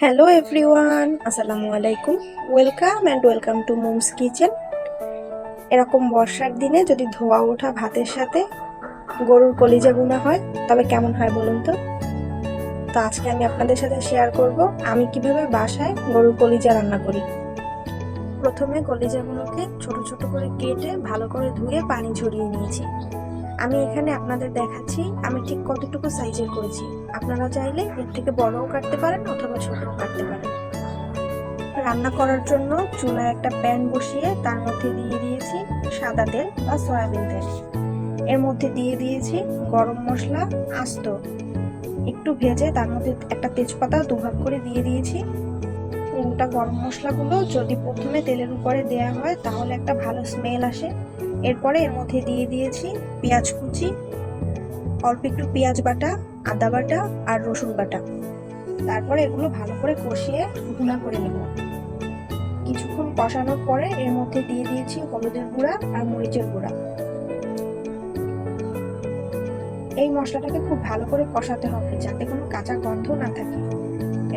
Hello everyone, আসসালামু আলাইকুম। Welcome to moms kitchen. এরকম বর্ষার দিনে যদি ধোয়া ওঠা ভাতের সাথে গরুর কলিজা ভুনা হয় তবে কেমন হয় বলুন তো। আজকে আমি আপনাদের সাথে শেয়ার করব আমি কিভাবে বাসায় গরুর কলিজা রান্না করি। প্রথমে কলিজাগুলোকে ছোট ছোট করে কেটে ভালো করে ধুয়ে পানি ঝরিয়ে নিয়েছি। আমি এখানে আপনাদের দেখাচ্ছি আমি ঠিক কতটুকু সাইজের করেছি। আপনারা চাইলে এর থেকে বড়ও কাটতে পারেন অথবা ছোটও কাটতে পারেন। রান্না করার জন্য চুলায় একটা প্যান বসিয়ে তার মধ্যে দিয়ে দিয়েছি সাদা তেল বা সয়াবিন তেল। এর মধ্যে দিয়ে দিয়েছি গরম মশলা আস্ত, একটু ভেজে তার মধ্যে একটা তেজপাতা দুভাগ করে দিয়ে দিয়েছি। গোটা গরম মশলাগুলো যদি প্রথমে তেলের উপরে দেওয়া হয় তাহলে একটা ভালো স্মেল আসে। এরপরে এর মধ্যে দিয়ে দিয়েছি পেঁয়াজ কুচি, অল্প একটু পেঁয়াজ বাটা, আদা বাটা আর রসুন বাটা। তারপরে এগুলো ভালো করে কষিয়ে ভুনা করে নেব। কিছুক্ষণ কষানোর পরে এর মধ্যে দিয়ে দিয়েছি হলুদের গুঁড়া আর মরিচের গুঁড়া। এই মশলাটাকে খুব ভালো করে কষাতে হবে যাতে কোনো কাঁচা গন্ধ না থাকে।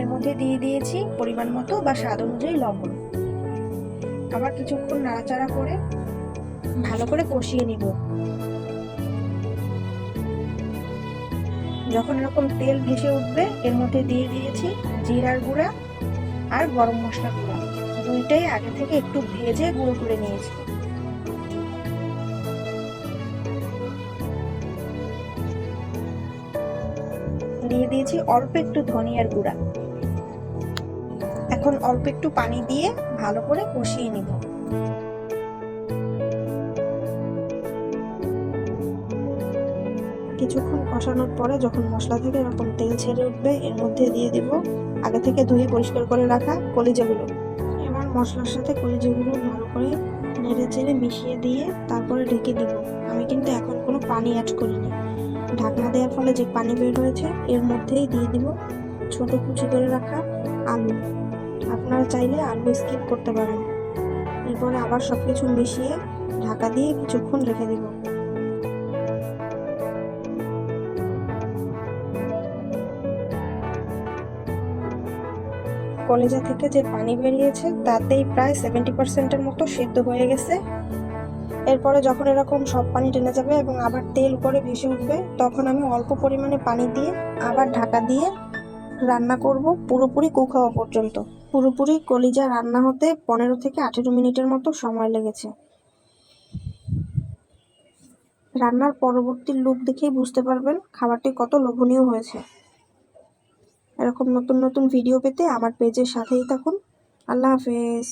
এর মধ্যে দিয়ে দিয়েছি পরিমাণ মতো বা স্বাদ অনুযায়ী লবণ। আবার কিছুক্ষণ নাড়াচাড়া করে ভালো করে কষিয়ে নিব। যখন এরকম তেল ভেসে উঠবে এর মধ্যে দিয়ে দিয়েছি জিরার গুঁড়া আর গরম মশলা গুঁড়া। দুইটাই আগে থেকে একটু ভেজে গুঁড়ো করে নিয়েছি। দিয়ে দিয়েছি অল্প একটু ধনিয়ার গুঁড়া। এখন অল্প একটু পানি দিয়ে ভালো করে কষিয়ে নিব। কিছুক্ষণ কষানোর পরে যখন মশলা থেকে এরকম তেল ছেড়ে উঠবে এর মধ্যে দিয়ে দিব আগে থেকে ধুয়ে পরিষ্কার করে রাখা কলিজাগুলো। এবার মশলার সাথে কলিজাগুলো ভালো করে নেড়ে চেড়ে মিশিয়ে দিয়ে তারপরে ঢেকে দিব। আমি কিন্তু এখন কোনো পানি অ্যাড করিনি। ঢাকনা দেওয়ার ফলে যে পানি বের হয়েছে এর মধ্যেই দিয়ে দিব ছোট কুচি করে রাখা আলু। আপনারা চাইলে আলু স্কিপ করতে পারেন। এরপরে আবার সবকিছু মিশিয়ে ঢাকা দিয়ে কিছুক্ষণ রেখে দিব। কলেজা থেকে যে পানি বেরিয়েছে তাতেই প্রায় 70% মতো সেদ্ধ হয়ে গেছে। এরপরে যখন এরকম সব পানি টেনে যাবে এবং আবার তেল উপরে ভেসে উঠবে তখন আমি অল্প পরিমাণে পানি দিয়ে আবার ঢাকা দিয়ে রান্না করব পুরোপুরি কুক হওয়া পর্যন্ত। পুরোপুরি কলিজা রান্না হতে 15 থেকে 18 মিনিটের মতো সময় লেগেছে। রান্নার পরবর্তী লুক দেখেই বুঝতে পারবেন খাবারটি কত লোভনীয় হয়েছে। এরকম নতুন নতুন ভিডিও পেতে আমার পেজের সাথেই থাকুন। আল্লাহ হাফেজ।